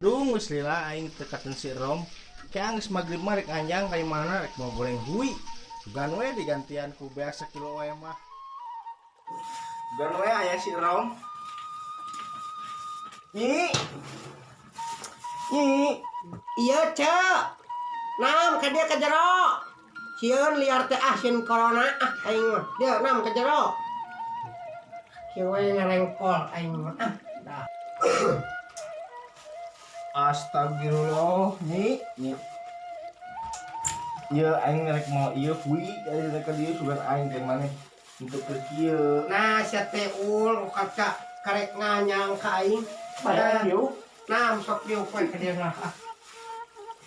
Dung geus lila aing tekakeun si Rom. Kayak geus magrib mah rek anjang ka mana rek mau goreng hui. Sugan we digantian ku beas sakilo we mah. Sugan we aya si Rom. Nyi. Nyi. Iya cek nam ka dia ka jero sieun liar teh asin corona aing mah dia nam ka jero kieu we ngarengkol aing mah dah. Astagfirullah, Nyi. Ieu aing rek mau ieu hui dari rek dieu sugan aing teh maneh untuk ke kieu. Nah sia teh ul kaca karek nganyang ka aing Padahal yuk. nam sok diuk we ka dia lah.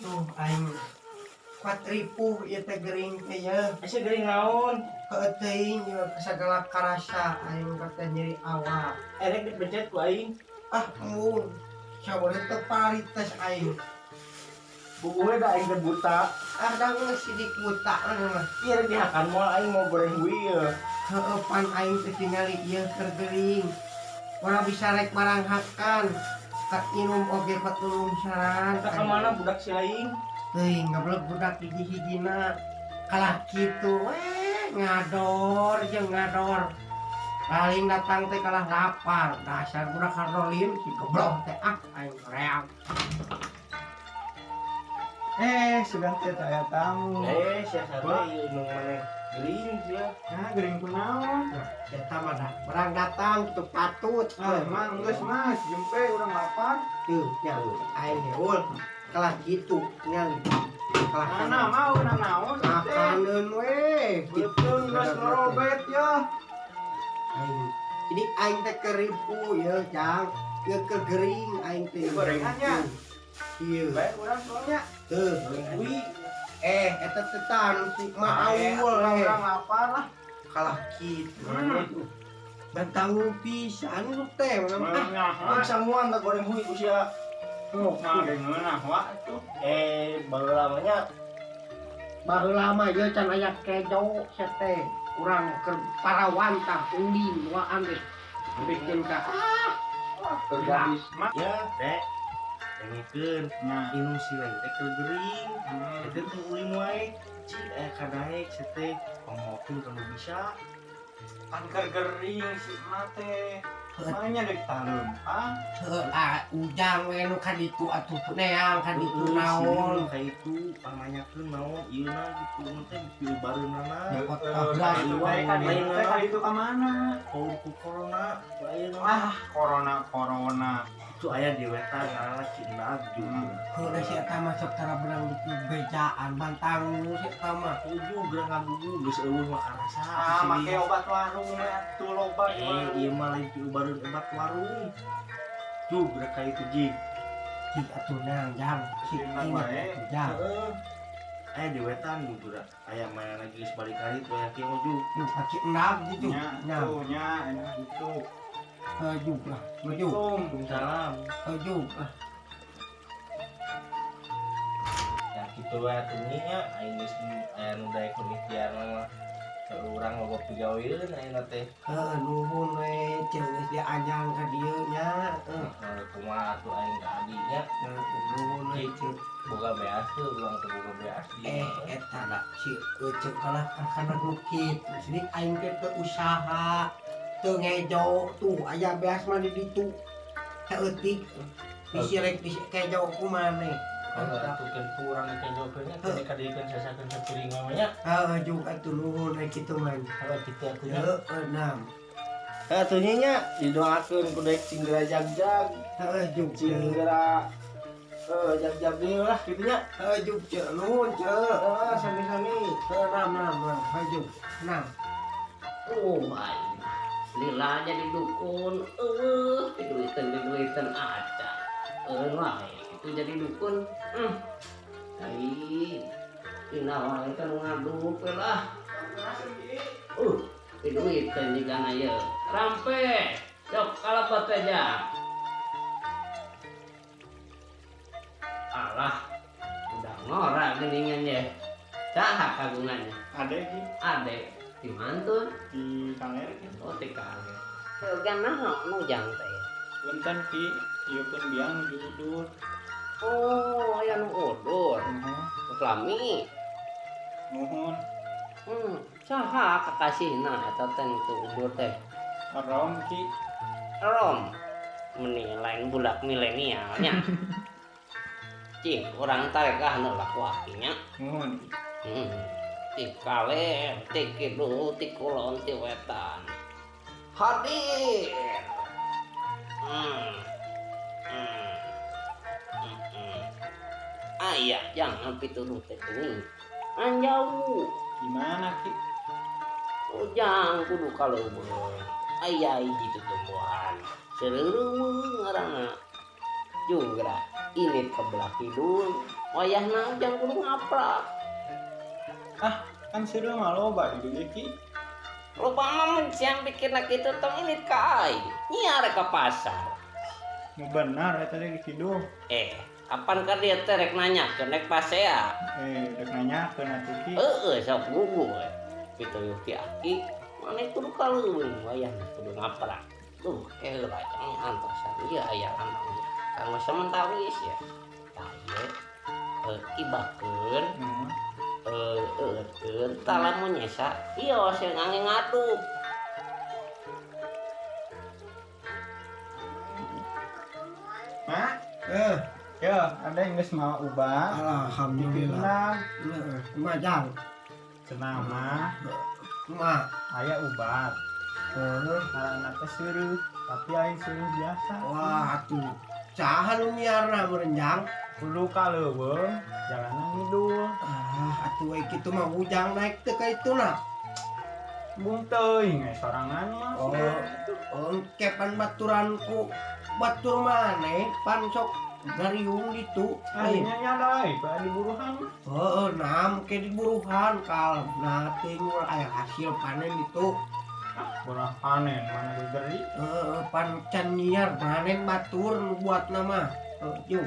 Tuh aing kuat ripuh ieu teh gering teh ye. Asa geuring naon? Heueuh teuing ieu sagala karasa aing teh nyeri awak. Erek dipencet ku aing. Mun saboleh teu parites aing. Bukunya da aing teh buta. Da geus sidik buta mah. Ieu rek dihakan moal aing mau goreng hui ye. Heueuh pan aing teh tingali ieu keur geuring. Ora bisa rek maranghakan. Ka minum oge patulung saran. Eta ka mana budak si aing? Teuing gablek budak hiji-hijina. Kalah kitu ngador jeung ngador. Paling datang teh kalah lapar. Dasar budak Karolin si goblok teh aing reang. Sudah teh aya tamu. Sia sadaya ieu nu maneh geuring sia. Nah, gering kunaon? Eta mah dah berang datang kitu patut. Mang geus Mas, jempe urang lapar. Tuh, nya aing heul kalah kitu nyali. Kalah Mana mau naon? makaneun we. Betul geus ngerobet ya. Aing. Jadi aing teh keripu ya, Jang. Ieu keur gering aing teh. Gorengannya. Ieu. Bae urang soalnya. Teuh, hui. Eta teh tan si ma awul Urang lapar lah. kalah kitu. Dan tanggung pisan lu teh. Aing samuan da goreng hui ku sia. Nah, geungeunah wa tuh. Baheula lamanya Baru lama ya can aya kejo sia teh. Urang keur parawan tah undin waan teh. Bikin ka Tergadis mak. ya, Dek. Dengikeun. Nah, Inu si lain teh keur geuring. Eta teh ulim wae. Ci kadaek sia teh pangmokeun kalau bisa. kan keur gering si mate. Makanya deuk talem. ujang we nu ka ditu atuh neang ka ditu naon. Ka itu pamanyakeun naon ieu na gitu teh di bareunana. Itu ka mana? Ku corona ayeuna. Corona. Itu aya di wetan ngaranna Cindag juga. Heuh si eta mah sok tara berang ditu bejaan bantang si eta mah. Tujuh gerang ngagugu geus eueuh mah karasa. Make obat warung atuh loba di warung. Ieu mah lain ti bareun obat warung. Tuh gerak ka itu jig. Cik atuh neang jang si ingat jang. Heeh. Aya di wetan gitu da. Aya main lagi sebalik kali tuh aya kieu maju. Nu pakai endap gitu. Nya, enak itu. Juk lah. Juk. Waalaikumsalam. Juk lah. Ya kitu wae atuh nya aing geus aya nu daek penelitian mah. Urang loba pegawieun ayeuna teh. Nuhun we ceung geus diajang ka dieu nya. Kumaha atuh aing ka adinya. Nuhun we ceung. Boga beas teu urang teh boga beas di. Eta da si ceuk kalah kana bukit. Jadi aing teh teu usaha. Teu ngejo tuh aya beas mah di ditu. Saeutik. Bisi rek bisi kejo ku maneh. Atukeun kurang kejokeun nya teh dikadikeun sasakeun sapiring mah nya. Juk atuh nuhun we kitu man. Kalau kitu atuh nya. Nam. Atuh nya didoakeun ku daek cinggera jagjag. Juk Cinggera jag-jag deui lah kitu nya. juk ceuk nuhun ceuk. Sami-sami. Nam. Juk. Nam. Oh my, lila jadi dukun, diduitan aja, lah itu jadi dukun, Hai, inawan kan ngadu lah, diduitan juga naya, rampe, jok kalapat aja, alah, udah ngorak geningan ya, cahak kagungannya, ade. Di mantun Di kaler oh tikar kan nah nu jang teh Punten ki ieu pun biang judul Oh, aya nu udur. Lami. Nuhun. Saha kakasihna eta teh nu udur teh? Rom ki. Rom. Meni lain budak milenialnya. Cing, orang tarik nu laku akinya. Nuhun. Tikale, tikidu, tikulon, tiwetan. Hadir. Ayah, jangan piturut ini. Anjau. Gimana ki? Ujang kudu kaleubeung. Aya hiji tumbuhan. Sereureuh ngaranna. Juga ini ke belah kidul. Wayahna ujang kudu ngaprak. Kan seru mah loba di dieu ki. Loba mah mencian pikirna kitu tong ini ka aing. Nyiar ka pasar. Nu benar eta di kidul. Kapan ka dia teh rek nanyakeun rek pasea? Dek nanyakeun atuh ki. Sok gugu we. Kitu yeuh ti aki, maneh kudu kaleuweung wayahna kudu ngaprak. Heula can antosan ieu aya anak ieu. Kanggo sementawis ya. Tah ieu ibakeun, eueutkeun tah lamun nyesa, ieu sing angge ngaduk. Mak, ya ada yang geus mau ubah. Alhamdulillah. Majang. Cenah mah Mak. aya ubat. Anak teh seureut, tapi aing seureut biasa. Wah, atuh. Saha nu miarna merenjang? Kudu kaleuweung, jalanan ngidul. Atuh we kitu mah bujang naik teh ka ituna. Bung teuing sorangan mah. Kepan baturanku. Batur maneh pan sok gariung ditu. Akhirnya nyadai, pada diburuhan. Nam ke diburuhan kal. Nah, tinggal aya hasil panen itu. Belah panen mana diberi. Pan can nyiar panen batur nu buat nama. Yuk.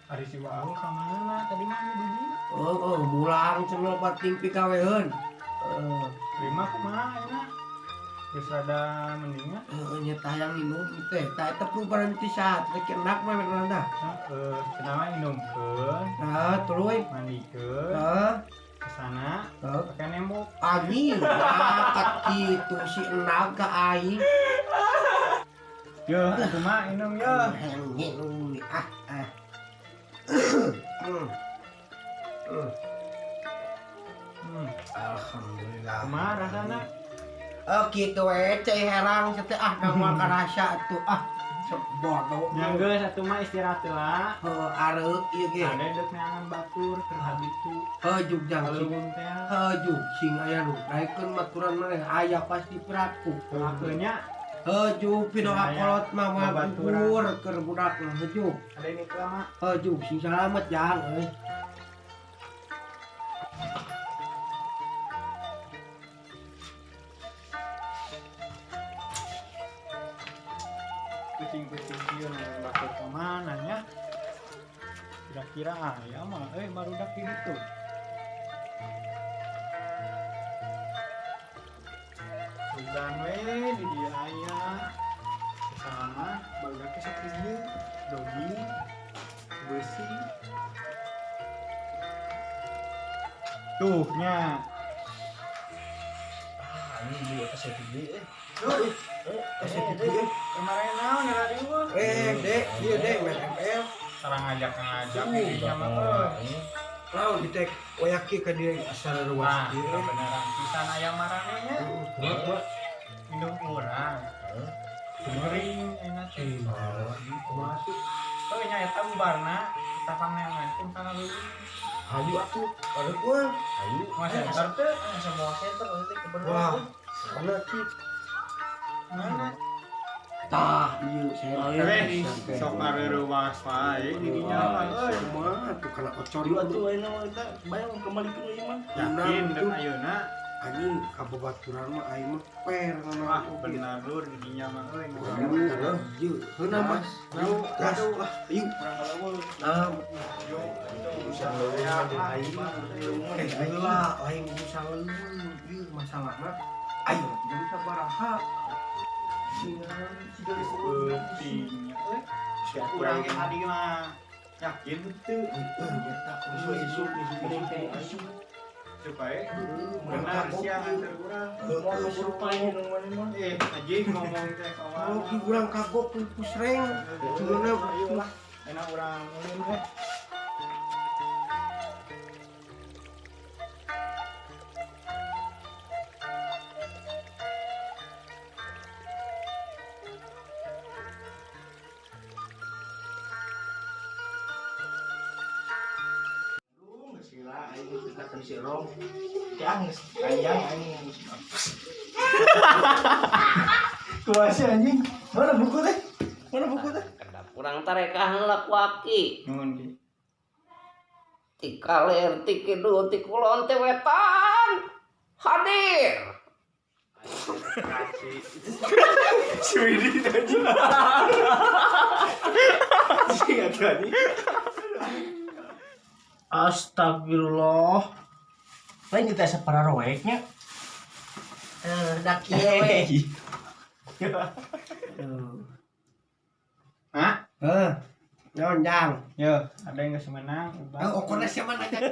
Ari si Waung ka mana? Tadi mah di dieu. Bulang cenah bating pikaweun. Lima kumaha enak. Geus rada mendingan. Nya tayang minum teh. Tah eta perlu berhenti saat teh kendak mah randa. Cenah mah minumkeun, Tuluy. mandikeun, kesana pakai nembok. Anjing, kat kitu si enag ka aing. Yo, atuh mah minum yo. Minum Alhamdulillah. Kumaha rasana? Gitu we cai herang teh moal karasa atuh sok bodoh. Nya geus atuh mah istirahat heula. Areup ieu ge. Ada dek neangan batur keur habitu. Juk jang sing. Kaleuweung teh. Juk sing aya nu naikeun baturan maneh aya pas di piraku. Akeunnya Juk pino akolot mah mah gugur keur budakna juk. ada ini mah. Juk sing salamet jang euy. Kucing-kucing ieu nu batur ka mana nya? Kira-kira aya mah barudak di ditu. Sugan we di dieu aya. Sama barudaknya sok ieu, dogi, besi. Tuh nya. Ini dia kasih gede. Kasih kitu. Kemarin naon ya tadi mah? Dek, ieu dek ML. Sarang ngajak dirinya mah. Lawan ditek oyaki ka dia asal ruas Wah, ieu. beneran pisan aya maranehnya. Minum urang. Gering enak teh. Masuk. Teu nya eta bubarna kita panengan kana leuwih. Hayu atuh, ada gua. Ayo. Mas entar teh Semua center nanti kebenaran. Wah, ana cip. mana? Tah, ieu Weh, sok ngareurewas wae di dinya mah euy. Mah tuh kana ocor Dua tuh ayeuna mah kita bayang kembali ke ieu mah. Yakin dek ayeuna. anjing kababaturan mah aing mah per Wah, benar lur di dinya mah euy. Ieu, heuna Mas. Yuk, Gas. aduh. Ayo. Urang kaleuweung. Nah, Yuk, Bisa leuweung di aing mah. heula aing bisa leuweung. Ieu masalahna ayo jadi sabaraha. pentingnya euy. Siap urang ge hadi mah. Yakin betul. Supaya benar siang antar kurang. Aji ngomong teh kawan. Kurang kagok pusreng. Ayolah, enak orang ulin teh. Sila aing dekatan si Rom. Yang anjang aing. Kuasa anjing. Mana buku teh? Mana buku teh? Kada kurang tarekah heula ku aki. Nuhun ki. Ti kaler ti kidul ti kulon teh wetan. Hadir. Si Widi tadi. Si tadi. Astagfirullah. Lain kita separa roeknya. Dak kieu we. Hah? Naon jang? Yo, ada yang geus menang. Okorna sia mana aja.